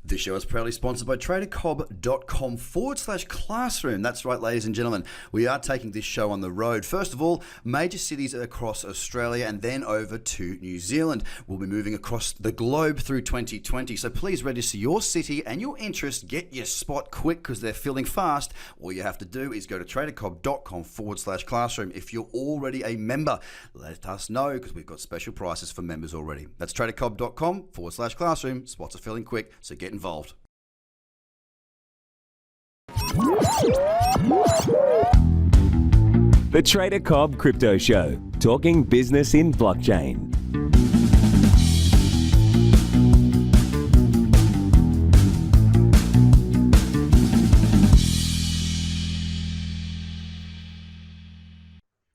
This show is proudly sponsored by tradercobb.com/classroom. That's right, ladies and gentlemen. We are taking this show on the road. First of all, major cities across Australia and then over to New Zealand. We'll be moving across the globe through 2020. So please register your city and your interest. Get your spot quick because they're filling fast. All you have to do is go to tradercobb.com/classroom. If you're already a member, let us know because we've got special prices for members already. That's tradercobb.com/classroom. Spots are filling quick, so get involved. The Trader Cobb Crypto Show, talking business in blockchain.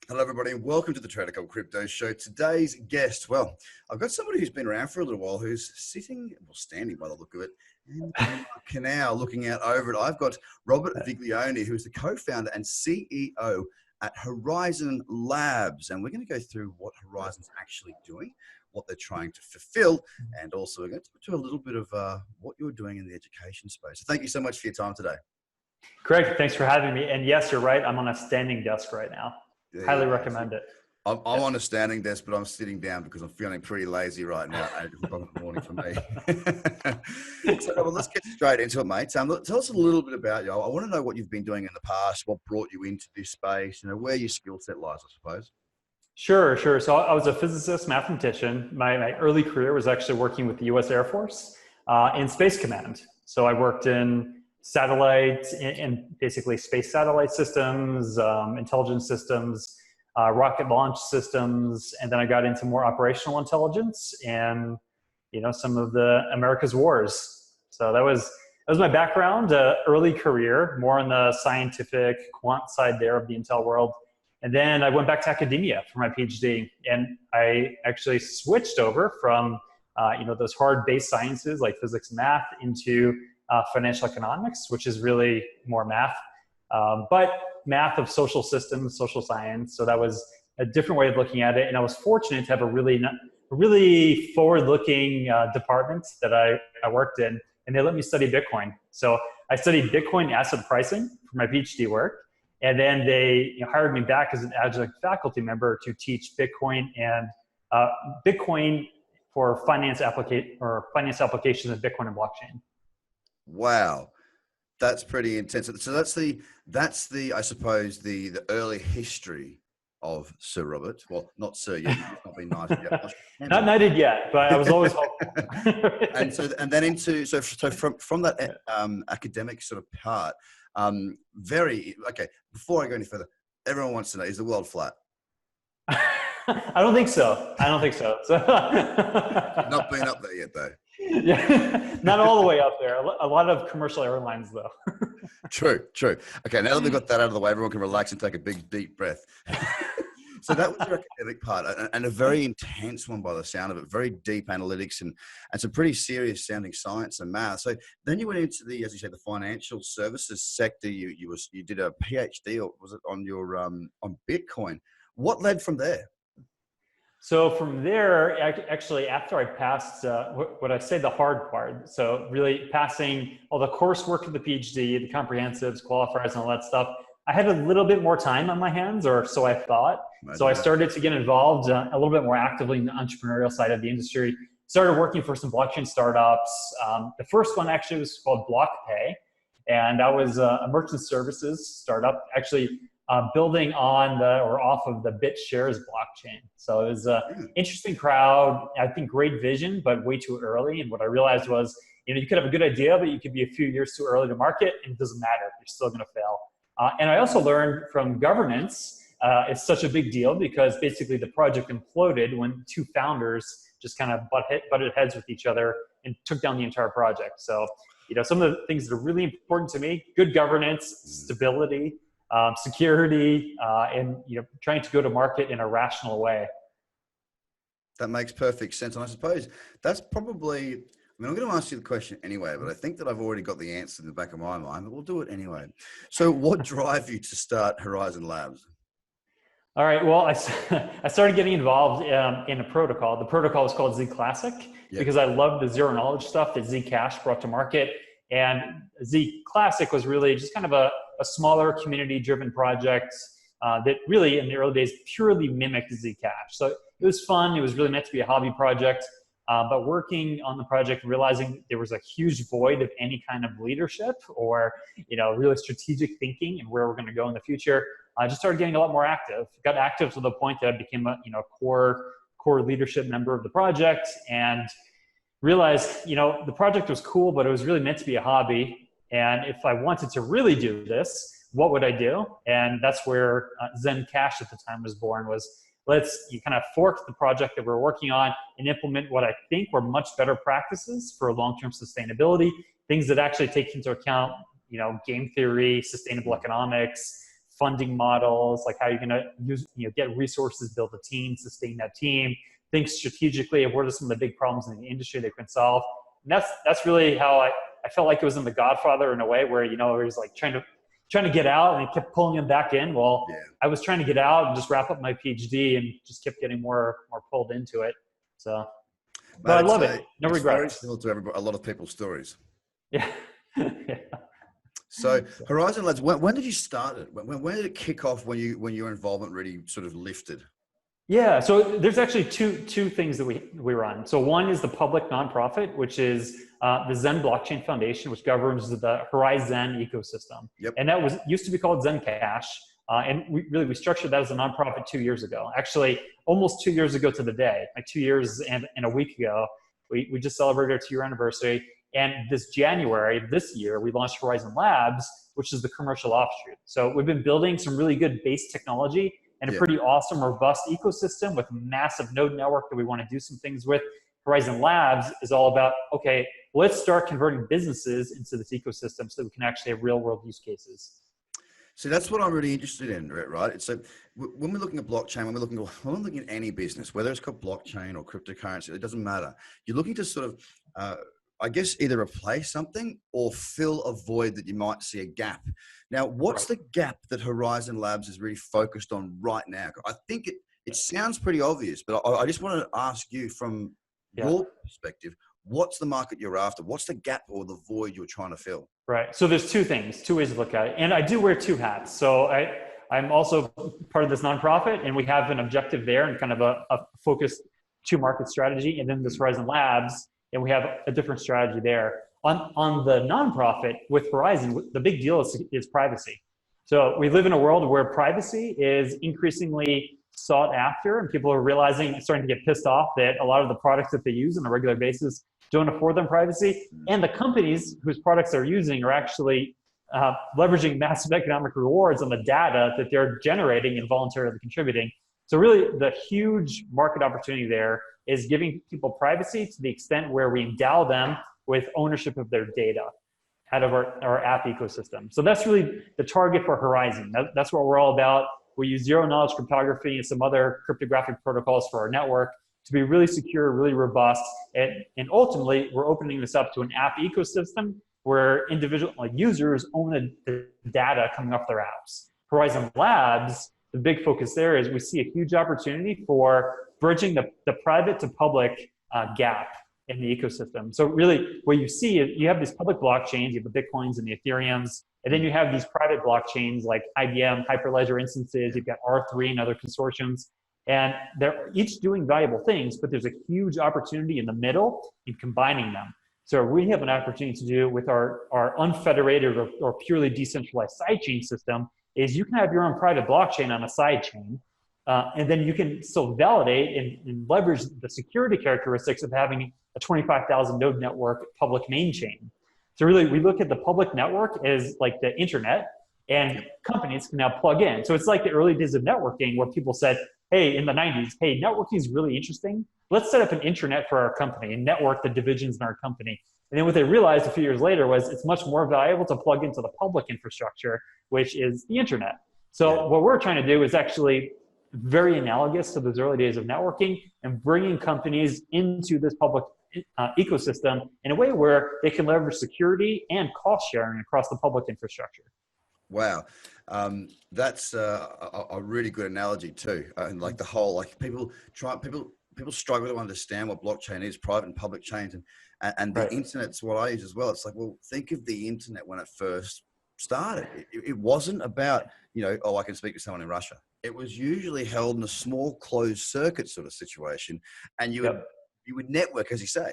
Hello, everybody, and welcome to the Trader Cobb Crypto Show. Today's guest, well, I've got somebody who's been around for a little while who's standing by the look of it, in the canal looking out over it. I've got Robert Viglione, who's the co-founder and CEO at Horizen Labs. And we're going to go through what Horizen's actually doing, what they're trying to fulfill, and also we're going to talk to a little bit of what you're doing in the education space. So thank you so much for your time today. Greg, thanks for having me. And yes, you're right. I'm on a standing desk right now. Highly recommend it. I'm on a standing desk, but I'm sitting down because I'm feeling pretty lazy right now at 8 o'clock in the morning for me. So, well, let's get straight into it, mate. Tell us a little bit about you. I want to know what you've been doing in the past, what brought you into this space, where your skill set lies, I suppose. Sure. So I was a physicist, mathematician. My early career was actually working with the U.S. Air Force in Space Command. So I worked in satellites, in basically space satellite systems, intelligence systems, rocket launch systems, and then I got into more operational intelligence and some of the America's wars. So that was my background, early career, more on the scientific quant side there of the intel world. And then I went back to academia for my PhD, and I actually switched over from those hard-based sciences like physics and math into financial economics, which is really more math, but math of social systems, social science. So that was a different way of looking at it. And I was fortunate to have a really forward-looking department that I worked in, and they let me study Bitcoin. So I studied Bitcoin asset pricing for my PhD work. And then they hired me back as an adjunct faculty member to teach Bitcoin and Bitcoin for finance applications of Bitcoin and blockchain. Wow, that's pretty intense. So that's the I suppose the early history of Sir Robert. Well, not Sir yet. It's not been knighted yet. Not knighted yet, but I was always hopeful. and then from that academic sort of part. Before I go any further, everyone wants to know: is the world flat? I don't think so. Not been up there yet, though. Yeah, not all the way up there. A lot of commercial airlines, though. True. Okay, now that we've got that out of the way, everyone can relax and take a big, deep breath. So that was your academic part, and a very intense one by the sound of it, very deep analytics and some pretty serious sounding science and math. So then you went into the, as you say, the financial services sector. You did a PhD, or was it on your on Bitcoin? What led from there? So from there, actually, after I passed what I say the hard part, so really passing all the coursework of the PhD, the comprehensives, qualifiers, and all that stuff, I had a little bit more time on my hands, or so I thought. So I started to get involved a little bit more actively in the entrepreneurial side of the industry. Started working for some blockchain startups. The first one actually was called BlockPay, and that was a merchant services startup, actually building on off of the BitShares blockchain. So it was an interesting crowd. I think great vision, but way too early. And what I realized was, you could have a good idea, but you could be a few years too early to market, and it doesn't matter. You're still going to fail. And I also learned from governance, it's such a big deal because basically the project imploded when two founders just kind of butted heads with each other and took down the entire project. So, some of the things that are really important to me: good governance, stability, security, and trying to go to market in a rational way. That makes perfect sense. And I suppose that's probably, I'm going to ask you the question anyway, but I think that I've already got the answer in the back of my mind, but we'll do it anyway. So what drive you to start Horizen Labs? All right. Well, I started getting involved in a protocol. The protocol was called Z Classic Yep. because I loved the zero knowledge stuff that Zcash brought to market. And Z Classic was really just kind of a smaller community driven project that really in the early days purely mimicked Zcash. So it was fun. It was really meant to be a hobby project. But working on the project, realizing there was a huge void of any kind of leadership or, really strategic thinking and where we're going to go in the future, I just started getting a lot more active. Got active to the point that I became a core leadership member of the project, and realized the project was cool, but it was really meant to be a hobby. And if I wanted to really do this, what would I do? And that's where Zen Cash at the time was born. You kind of fork the project that we're working on and implement what I think were much better practices for long-term sustainability, things that actually take into account, game theory, sustainable economics, funding models, like how you're going to use, get resources, build a team, sustain that team, think strategically of what are some of the big problems in the industry they can solve. And that's really how I felt like it was in The Godfather in a way where, it was like trying to get out and it kept pulling him back in. Well, yeah. I was trying to get out and just wrap up my PhD and just kept getting more pulled into it. So, but I love it. No regrets. Very similar to a lot of people's stories. Yeah. Yeah. So Horizen Labs, when did you start it? When did it kick off when your involvement really sort of lifted? Yeah, so there's actually two things that we run. So one is the public nonprofit, which is the Zen Blockchain Foundation, which governs the Horizen ecosystem. Yep. And that used to be called Zen Cash. And we structured that as a nonprofit 2 years ago. Actually, almost 2 years ago to the day, like 2 years and a week ago, we just celebrated our 2-year anniversary. And this year, we launched Horizen Labs, which is the commercial offshoot. So we've been building some really good base technology and a pretty awesome, robust ecosystem with massive node network that we want to do some things with. Horizen Labs is all about, okay, let's start converting businesses into this ecosystem so that we can actually have real world use cases. So that's what I'm really interested in, right? So when we're looking at blockchain, when we're looking at any business, whether it's called blockchain or cryptocurrency, it doesn't matter. You're looking to sort of, I guess, either replace something or fill a void that you might see a gap. Now, what's the gap that Horizen Labs is really focused on right now? I think it sounds pretty obvious, but I just want to ask you from your perspective, what's the market you're after? What's the gap or the void you're trying to fill? Right. So there's two ways to look at it. And I do wear two hats. So I'm also part of this nonprofit, and we have an objective there and kind of a focused market strategy. And then this Horizen Labs, and we have a different strategy there. On the nonprofit with Horizen, the big deal is privacy. So we live in a world where privacy is increasingly sought after, and people are starting to get pissed off that a lot of the products that they use on a regular basis don't afford them privacy. And the companies whose products they're using are actually leveraging massive economic rewards on the data that they're generating and voluntarily contributing. So really the huge market opportunity there is giving people privacy to the extent where we endow them with ownership of their data out of our app ecosystem. So that's really the target for Horizen. That's what we're all about. We use zero knowledge cryptography and some other cryptographic protocols for our network to be really secure, really robust. And ultimately, we're opening this up to an app ecosystem where individual users own the data coming off their apps. Horizen Labs, the big focus there is we see a huge opportunity for bridging the private to public gap in the ecosystem. So really what you see is you have these public blockchains, you have the Bitcoins and the Ethereums, and then you have these private blockchains like IBM, Hyperledger instances, you've got R3 and other consortiums, and they're each doing valuable things, but there's a huge opportunity in the middle in combining them. So we have an opportunity to do with our unfederated or purely decentralized sidechain system is you can have your own private blockchain on a sidechain, and then you can still validate and leverage the security characteristics of having a 25,000 node network public main chain. So really, we look at the public network as like the internet, and companies can now plug in. So it's like the early days of networking where people said, hey, in the 90s, hey, networking is really interesting. Let's set up an intranet for our company and network the divisions in our company. And then what they realized a few years later was it's much more valuable to plug into the public infrastructure, which is the internet. So what we're trying to do is actually very analogous to those early days of networking and bringing companies into this public ecosystem in a way where they can leverage security and cost sharing across the public infrastructure. Wow. That's a really good analogy too. And like the whole, like people struggle to understand what blockchain is, private and public chains, and the Right. internet's what I use as well. It's like, well, think of the internet when it first started. It wasn't about, oh, I can speak to someone in Russia. It was usually held in a small closed circuit sort of situation, and you would network, as you say,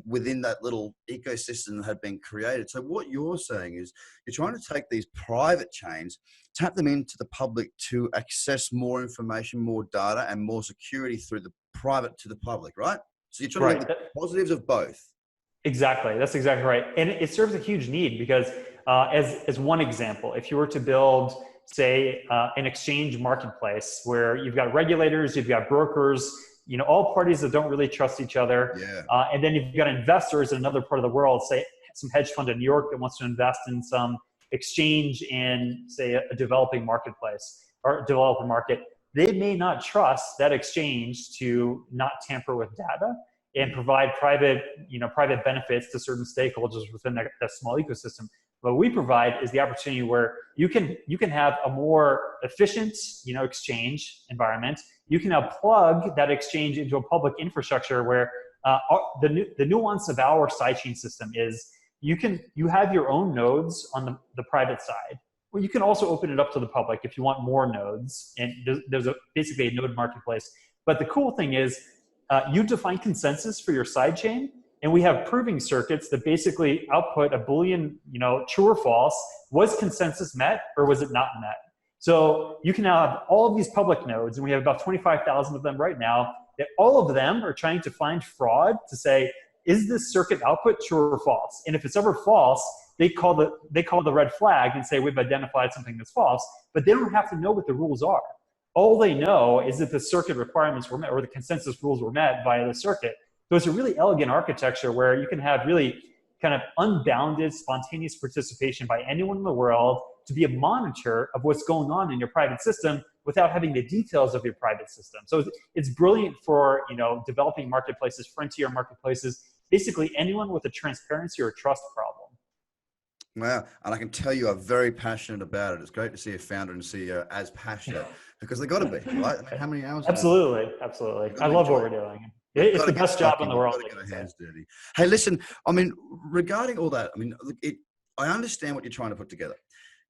within that little ecosystem that had been created. So what you're saying is you're trying to take these private chains, tap them into the public to access more information, more data, and more security through the private to the public, right? So you're trying to get the positives of both. Exactly. That's exactly right. And it serves a huge need because as one example, if you were to build, say, an exchange marketplace where you've got regulators, you've got brokers, all parties that don't really trust each other. Yeah. And then you've got investors in another part of the world, say some hedge fund in New York that wants to invest in some exchange in, say, a developing marketplace or developer market. They may not trust that exchange to not tamper with data and provide private benefits to certain stakeholders within that small ecosystem. What we provide is the opportunity where you can have a more efficient, exchange environment. You can now plug that exchange into a public infrastructure where the nuance of our sidechain system is you have your own nodes on the private side. Well, you can also open it up to the public if you want more nodes, and there's basically a node marketplace. But the cool thing is you define consensus for your sidechain, and we have proving circuits that basically output a Boolean, true or false. Was consensus met or was it not met? So you can now have all of these public nodes, and we have about 25,000 of them right now, that all of them are trying to find fraud to say, is this circuit output true or false? And if it's ever false, they call the red flag and say, we've identified something that's false, but they don't have to know what the rules are. All they know is that the circuit requirements were met or the consensus rules were met via the circuit. So it's a really elegant architecture where you can have really kind of unbounded, spontaneous participation by anyone in the world to be a monitor of what's going on in your private system without having the details of your private system. So it's brilliant for developing marketplaces, frontier marketplaces, basically anyone with a transparency or trust problem. Wow. And I can tell you are very passionate about it. It's great to see a founder and CEO as passionate because they got to be, right? I mean, how many hours? Absolutely. I love what we're doing. It's the best job in the world. Get our hands dirty. Hey, listen, I mean, regarding all that, I mean, I understand what you're trying to put together.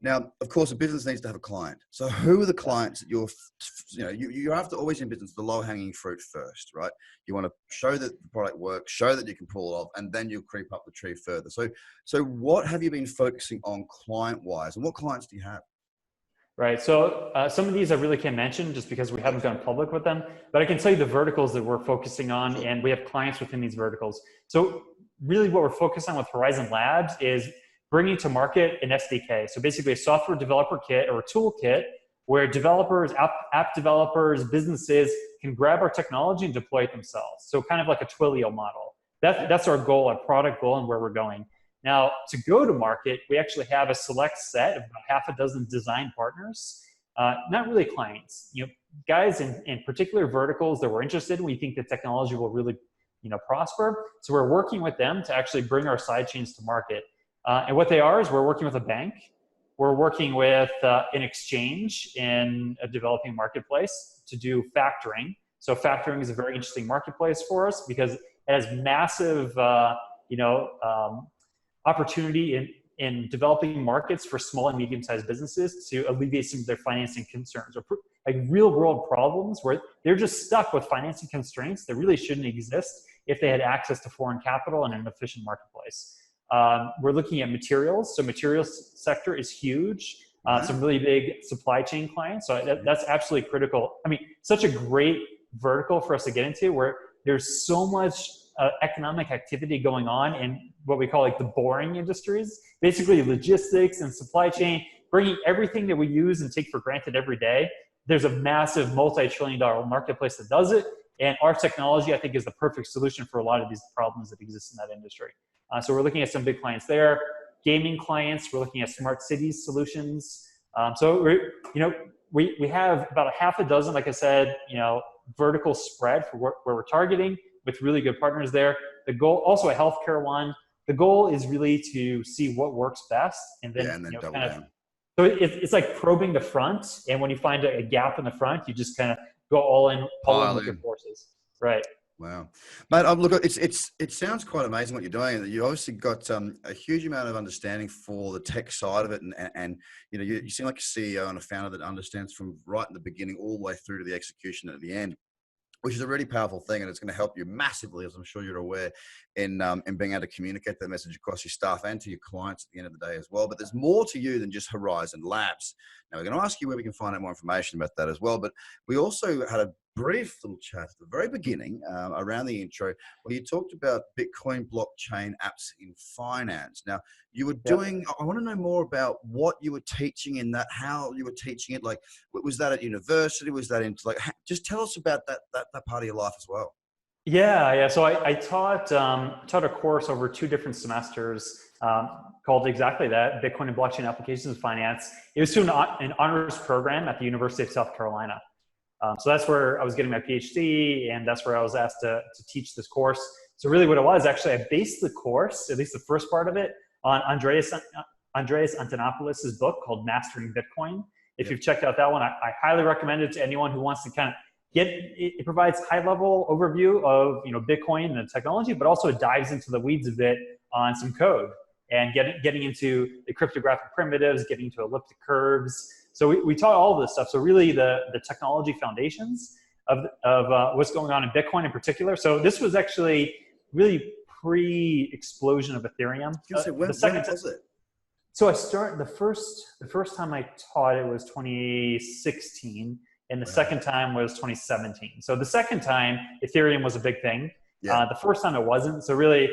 Now, of course, a business needs to have a client. So who are the clients that you have to always in business, the low hanging fruit first, right? You want to show that the product works, show that you can pull it off, and then you'll creep up the tree further. So what have you been focusing on client wise, and what clients do you have? Right. So some of these I really can't mention just because we haven't gone public with them, but I can tell you the verticals that we're focusing on, and we have clients within these verticals. So really what we're focused on with Horizen Labs is bringing to market an SDK. So basically a software developer kit or a toolkit where developers, app developers, businesses can grab our technology and deploy it themselves. So kind of like a Twilio model. That's our goal, our product goal, and where we're going. Now, to go to market, we actually have a select set of about half a dozen design partners, not really clients, guys in particular verticals that we're interested in. We think the technology will really, prosper. So we're working with them to actually bring our sidechains to market. And what they are is we're working with a bank. We're working with an exchange in a developing marketplace to do factoring. So factoring is a very interesting marketplace for us because it has massive, opportunity in developing markets for small and medium-sized businesses to alleviate some of their financing concerns or like real-world problems where they're just stuck with financing constraints that really shouldn't exist if they had access to foreign capital in an efficient marketplace. We're looking at materials. So materials sector is huge. Some really big supply chain clients. So that's absolutely critical. I mean, such a great vertical for us to get into where there's so much economic activity going on in what we call like the boring industries, basically logistics and supply chain, bringing everything that we use and take for granted every day. There's a massive multi-trillion-dollar marketplace that does it. And our technology, I think, is the perfect solution for a lot of these problems that exist in that industry. So we're looking at some big clients there, gaming clients. We're looking at smart cities solutions. So we have about a half a dozen, like I said, vertical spread for where we're targeting with really good partners there. The goal, also a healthcare one. The goal is really to see what works best and then, double down. So it's like probing the front, and when you find a gap in the front, you just kind of go all in Pile with your in. forces. Right. Wow, mate. Look, it sounds quite amazing what you're doing. You obviously got a huge amount of understanding for the tech side of it, and you seem like a CEO and a founder that understands from right in the beginning all the way through to the execution at the end, which is a really powerful thing, and it's going to help you massively, as I'm sure you're aware, in being able to communicate that message across your staff and to your clients at the end of the day as well. But there's more to you than just Horizen Labs. Now, we're going to ask you where we can find out more information about that as well. But we also had a brief little chat at the very beginning around the intro where you talked about Bitcoin blockchain apps in finance. Now, you were doing, I want to know more about what you were teaching in that, how you were teaching it. Like, was that at university? Was that into just tell us about that part of your life as well. Yeah. So I taught a course over 2 different semesters called exactly that, Bitcoin and Blockchain Applications in Finance. It was to an honors program at the University of South Carolina. So that's where I was getting my PhD, and that's where I was asked to teach this course. So really what it was, actually, I based the course, at least the first part of it, on Andreas Antonopoulos' book called Mastering Bitcoin. If you've checked out that one, I highly recommend it to anyone who wants to kind of it provides high-level overview of Bitcoin and the technology, but also it dives into the weeds a bit on some code and getting into the cryptographic primitives, getting into elliptic curves. So we taught all of this stuff. So really the technology foundations of what's going on in Bitcoin in particular. So this was actually really pre-explosion of Ethereum. When was it? So the first time I taught it was 2016. And the second time was 2017. So the second time, Ethereum was a big thing. Yeah. The first time it wasn't. So really,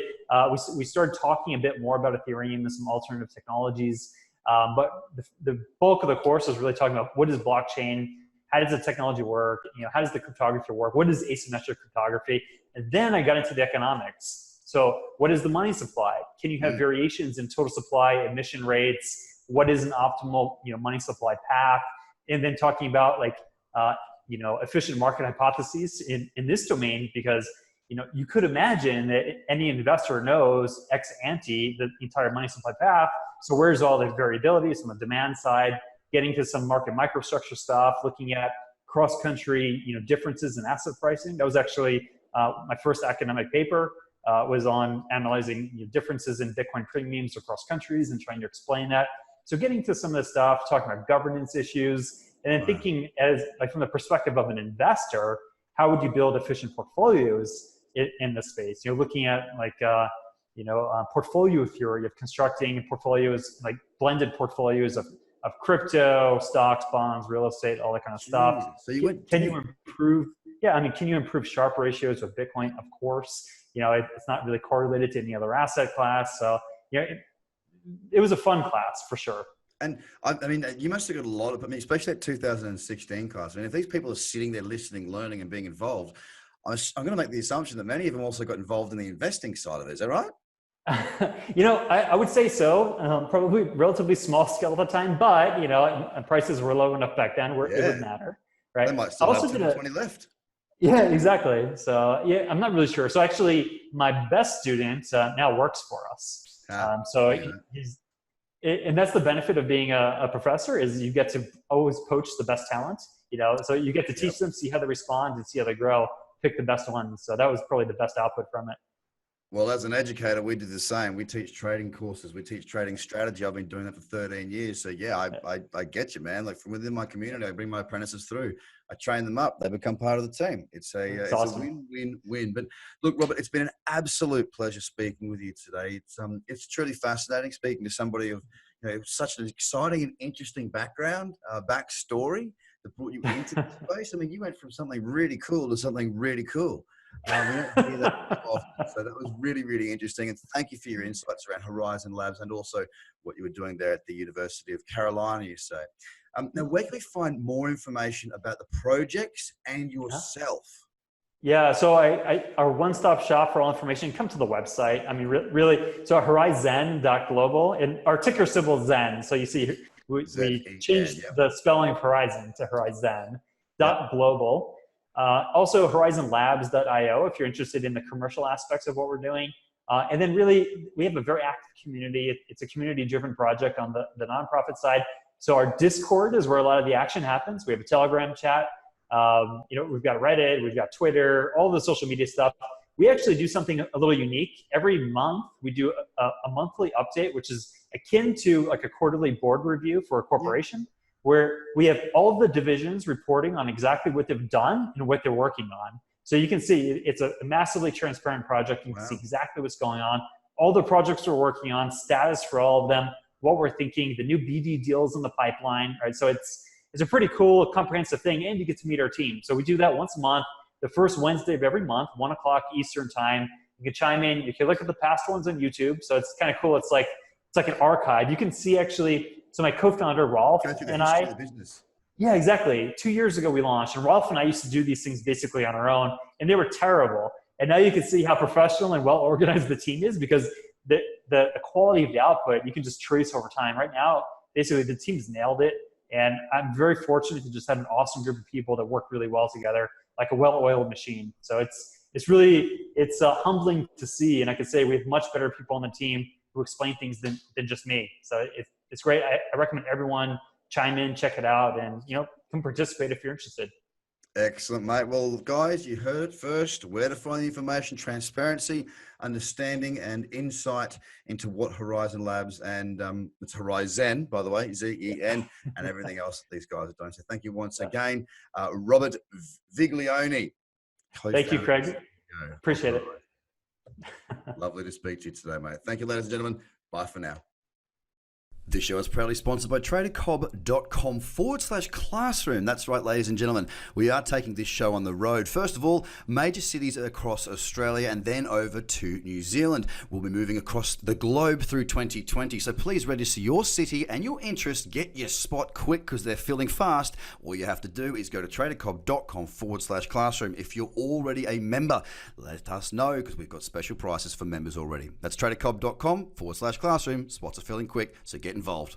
we started talking a bit more about Ethereum and some alternative technologies. But the bulk of the course was really talking about what is blockchain, how does the technology work, how does the cryptography work, what is asymmetric cryptography, and then I got into the economics. So what is the money supply? Can you have variations in total supply, emission rates? What is an optimal money supply path? And then talking about efficient market hypotheses in this domain, because you could imagine that any investor knows ex ante the entire money supply path. So where's all the variabilities on the demand side, getting to some market microstructure stuff, looking at cross-country differences in asset pricing. That was actually my first academic paper, was on analyzing differences in Bitcoin premiums across countries and trying to explain that. So getting to some of the stuff, talking about governance issues, and then thinking from the perspective of an investor, how would you build efficient portfolios in this space? Looking at portfolio theory of constructing portfolios, like blended portfolios of crypto, stocks, bonds, real estate, all that kind of stuff. So can you improve? Yeah, I mean, can you improve Sharpe ratios with Bitcoin? Of course. It's not really correlated to any other asset class. So it was a fun class for sure. And I mean, you must have got a lot of, especially that 2016 class. I mean, if these people are sitting there listening, learning, and being involved, I'm going to make the assumption that many of them also got involved in the investing side of it. Is that right? I would say so. Probably relatively small scale at the time, but prices were low enough back then where it would matter, right? They might still have 20 left. Yeah, exactly. So I'm not really sure. So actually, my best student now works for us. And that's the benefit of being a professor, is you get to always poach the best talent, so you get to teach them, see how they respond and see how they grow, pick the best ones. So that was probably the best output from it. Well, as an educator, we do the same. We teach trading courses. We teach trading strategy. I've been doing that for 13 years. So I get you, man. Like from within my community, I bring my apprentices through. I train them up. They become part of the team. It's awesome. A win-win-win. But look, Robert, it's been an absolute pleasure speaking with you today. It's truly fascinating speaking to somebody of such an exciting and interesting background, backstory that brought you into this space. I mean, you went from something really cool to something really cool. We don't hear that often. So that was really, really interesting. And thank you for your insights around Horizen Labs and also what you were doing there at the University of Carolina, you say. Now, where can we find more information about the projects and yourself? Yeah, so our one-stop shop for all information, come to the website. I mean, really, so horizen.global, and our ticker symbol is Zen. So you see, we changed the spelling of Horizen to horizen.global. Also horizenlabs.io if you're interested in the commercial aspects of what we're doing. And then really, we have a very active community. It's a community-driven project on the nonprofit side. So our Discord is where a lot of the action happens. We have a Telegram chat. We've got Reddit, we've got Twitter, all the social media stuff. We actually do something a little unique. Every month, we do a monthly update, which is akin to like a quarterly board review for a corporation, where we have all of the divisions reporting on exactly what they've done and what they're working on. So you can see it's a massively transparent project. You can see exactly what's going on, all the projects we're working on, status for all of them, what we're thinking, the new BD deals in the pipeline, right? So it's a pretty cool, comprehensive thing, and you get to meet our team. So we do that once a month, the first Wednesday of every month, 1 o'clock Eastern time. You can chime in. You can look at the past ones on YouTube. So it's kind of cool. It's like an archive. You can see actually. So my co-founder Rolf and I. Yeah, exactly. 2 years ago we launched, and Rolf and I used to do these things basically on our own, and they were terrible. And now you can see how professional and well organized the team is, because the quality of the output you can just trace over time. Right now, basically the team's nailed it, and I'm very fortunate to just have an awesome group of people that work really well together, like a well-oiled machine. So it's really humbling to see, and I could say we have much better people on the team who explain things than just me. So it's great. I recommend everyone chime in, check it out, and come participate if you're interested. Excellent, mate. Well, guys, you heard it first. Where to find the information, transparency, understanding, and insight into what Horizen Labs and it's Horizen, by the way, Zen, and everything else that these guys are doing. So thank you once again, Robert Viglione. Thank you, Craig. Appreciate it. Lovely to speak to you today, mate. Thank you, ladies and gentlemen. Bye for now. This show is proudly sponsored by tradercobb.com/classroom. That's right, ladies and gentlemen. We are taking this show on the road. First of all, major cities across Australia, and then over to New Zealand. We'll be moving across the globe through 2020. So please register your city and your interest. Get your spot quick, because they're filling fast. All you have to do is go to tradercobb.com/classroom. If you're already a member, let us know, because we've got special prices for members already. That's tradercobb.com/classroom. Spots are filling quick, so get involved.